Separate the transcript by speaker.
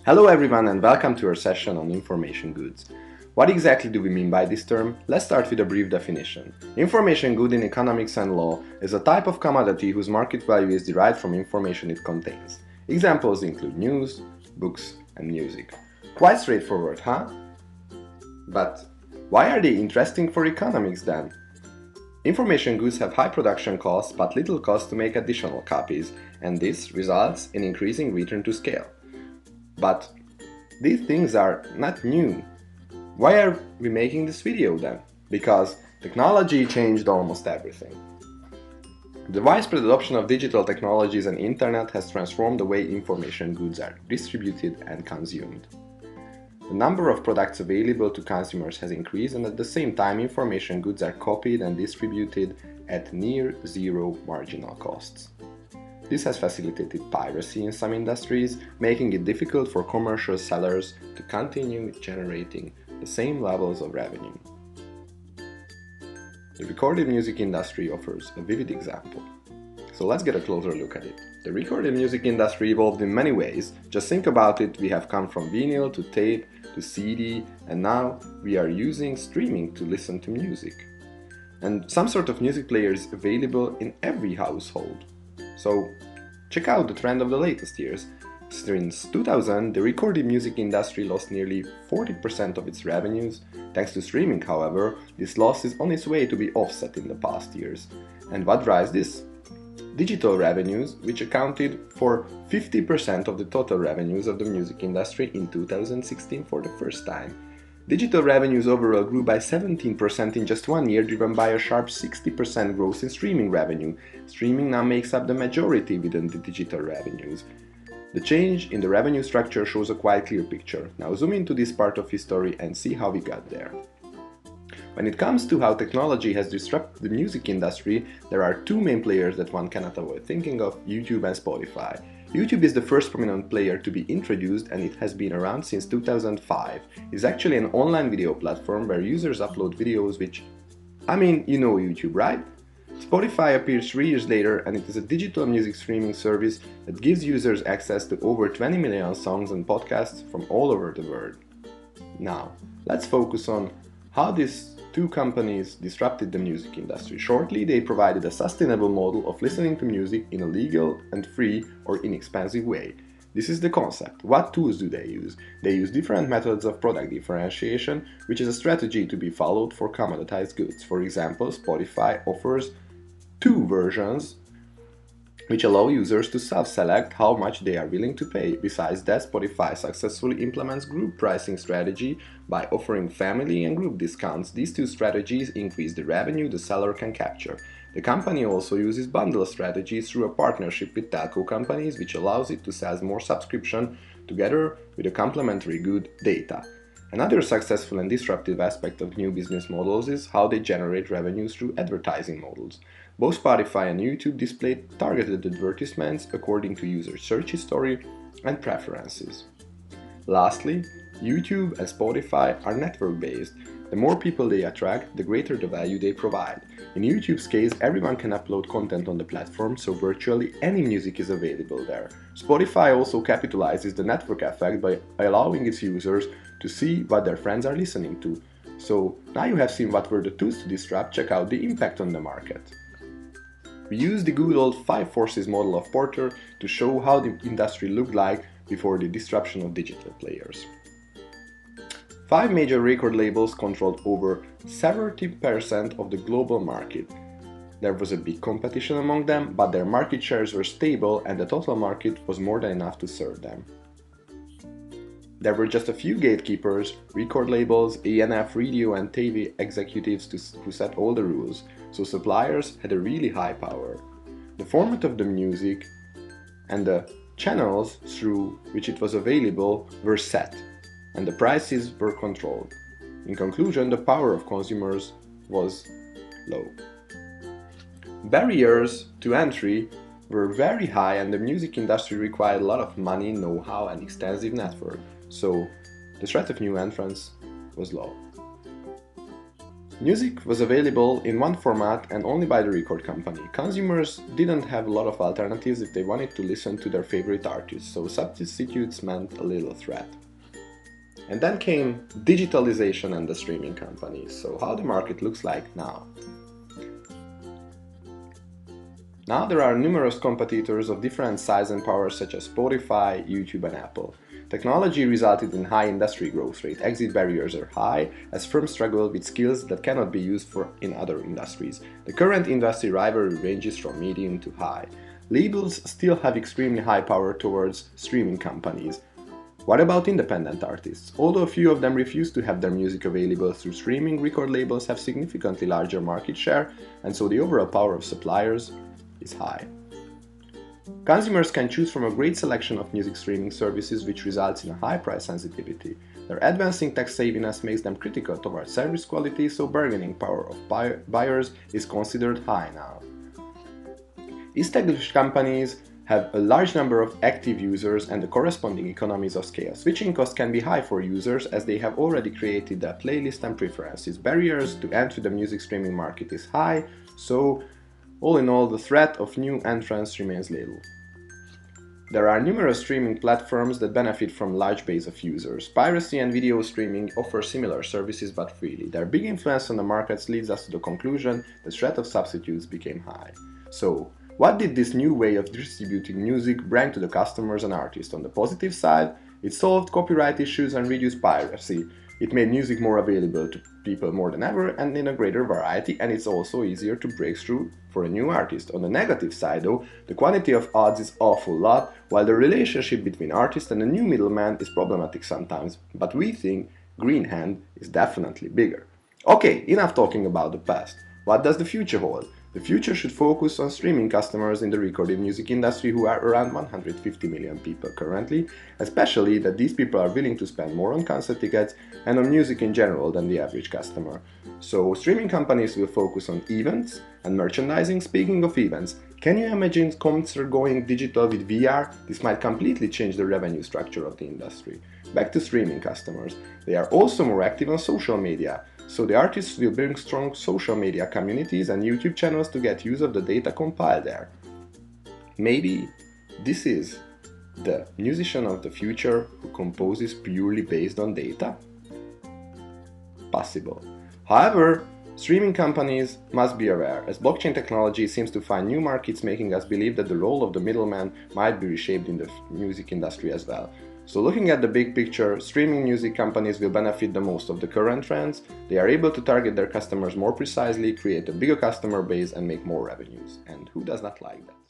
Speaker 1: Hello everyone and welcome to our session on information goods. What exactly do we mean by this term? Let's start with a brief definition. Information good in economics and law is a type of commodity whose market value is derived from information it contains. Examples include news, books, and music. Quite straightforward, huh? But why are they interesting for economics then? Information goods have high production costs but little cost to make additional copies, and this results in increasing return to scale. But these things are not new. Why are we making this video then? Because technology changed almost everything. The widespread adoption of digital technologies and internet has transformed the way information goods are distributed and consumed. The number of products available to consumers has increased, and at the same time information goods are copied and distributed at near zero marginal costs. This has facilitated piracy in some industries, making it difficult for commercial sellers to continue generating the same levels of revenue. The recorded music industry offers a vivid example. So let's get a closer look at it. The recorded music industry evolved in many ways. Just think about it, we have come from vinyl to tape to CD, and now we are using streaming to listen to music. And some sort of music player is available in every household. So check out the trend of the latest years. Since 2000, the recorded music industry lost nearly 40% of its revenues. Thanks to streaming, however, this loss is on its way to be offset in the past years. And what drives this? Digital revenues, which accounted for 50% of the total revenues of the music industry in 2016 for the first time. Digital revenues overall grew by 17% in just 1 year, driven by a sharp 60% growth in streaming revenue. Streaming now makes up the majority within the digital revenues. The change in the revenue structure shows a quite clear picture. Now zoom into this part of history and see how we got there. When it comes to how technology has disrupted the music industry, there are two main players that one cannot avoid thinking of: YouTube and Spotify. YouTube is the first prominent player to be introduced, and it has been around since 2005. It's actually an online video platform where users upload videos you know YouTube, right? Spotify appeared 3 years later, and it is a digital music streaming service that gives users access to over 20 million songs and podcasts from all over the world. Now, let's focus on how these two companies disrupted the music industry. Shortly, they provided a sustainable model of listening to music in a legal and free or inexpensive way. This is the concept. What tools do they use? They use different methods of product differentiation, which is a strategy to be followed for commoditized goods. For example, Spotify offers two versions which allow users to self-select how much they are willing to pay. Besides that, Spotify successfully implements group pricing strategy by offering family and group discounts. These two strategies increase the revenue the seller can capture. The company also uses bundle strategies through a partnership with telco companies, which allows it to sell more subscription together with a complementary good, data. Another successful and disruptive aspect of new business models is how they generate revenues through advertising models. Both Spotify and YouTube display targeted advertisements according to user search history and preferences. Lastly, YouTube and Spotify are network-based. The more people they attract, the greater the value they provide. In YouTube's case, everyone can upload content on the platform, so virtually any music is available there. Spotify also capitalizes the network effect by allowing its users to see what their friends are listening to. So now you have seen what were the tools to disrupt. Check out the impact on the market. We use the good old 5 forces model of Porter to show how the industry looked like before the disruption of digital players. 5 major record labels controlled over 70% of the global market. There was a big competition among them, but their market shares were stable and the total market was more than enough to serve them. There were just a few gatekeepers, record labels, A&F, radio and TV executives who set all the rules, so suppliers had a really high power. The format of the music and the channels through which it was available were set, and the prices were controlled. In conclusion, the power of consumers was low. Barriers to entry were very high, and the music industry required a lot of money, know-how and extensive network, so the threat of new entrants was low. Music was available in one format and only by the record company. Consumers didn't have a lot of alternatives if they wanted to listen to their favorite artists, so substitutes meant a little threat. And then came digitalization and the streaming companies. So how the market looks like now. Now there are numerous competitors of different size and power such as Spotify, YouTube and Apple. Technology resulted in high industry growth rate. Exit barriers are high as firms struggle with skills that cannot be used in other industries. The current industry rivalry ranges from medium to high. Labels still have extremely high power towards streaming companies. What about independent artists? Although few of them refuse to have their music available through streaming, record labels have significantly larger market share, and so the overall power of suppliers is high. Consumers can choose from a great selection of music streaming services, which results in a high price sensitivity. Their advancing tax savviness makes them critical towards service quality, so bargaining power of buyers is considered high now. Established companies have a large number of active users and the corresponding economies of scale. Switching costs can be high for users as they have already created their playlist and preferences. Barriers to enter the music streaming market is high, so all in all, the threat of new entrants remains little. There are numerous streaming platforms that benefit from large base of users. Piracy and video streaming offer similar services but freely. Their big influence on the markets leads us to the conclusion the threat of substitutes became high. So, what did this new way of distributing music bring to the customers and artists? On the positive side, it solved copyright issues and reduced piracy. It made music more available to people more than ever and in a greater variety, and it's also easier to break through for a new artist. On the negative side though, the quantity of odds is awful lot, while the relationship between artist and a new middleman is problematic sometimes, but we think Green Hand is definitely bigger. Okay, enough talking about the past. What does the future hold? The future should focus on streaming customers in the recorded music industry, who are around 150 million people currently, especially that these people are willing to spend more on concert tickets and on music in general than the average customer. So streaming companies will focus on events and merchandising. Speaking of events, can you imagine concert going digital with VR? This might completely change the revenue structure of the industry. Back to streaming customers. They are also more active on social media. So the artists will bring strong social media communities and YouTube channels to get use of the data compiled there. Maybe this is the musician of the future who composes purely based on data? Possible. However, streaming companies must be aware, as blockchain technology seems to find new markets, making us believe that the role of the middleman might be reshaped in the music industry as well. So looking at the big picture, streaming music companies will benefit the most of the current trends. They are able to target their customers more precisely, create a bigger customer base and make more revenues. And who does not like that?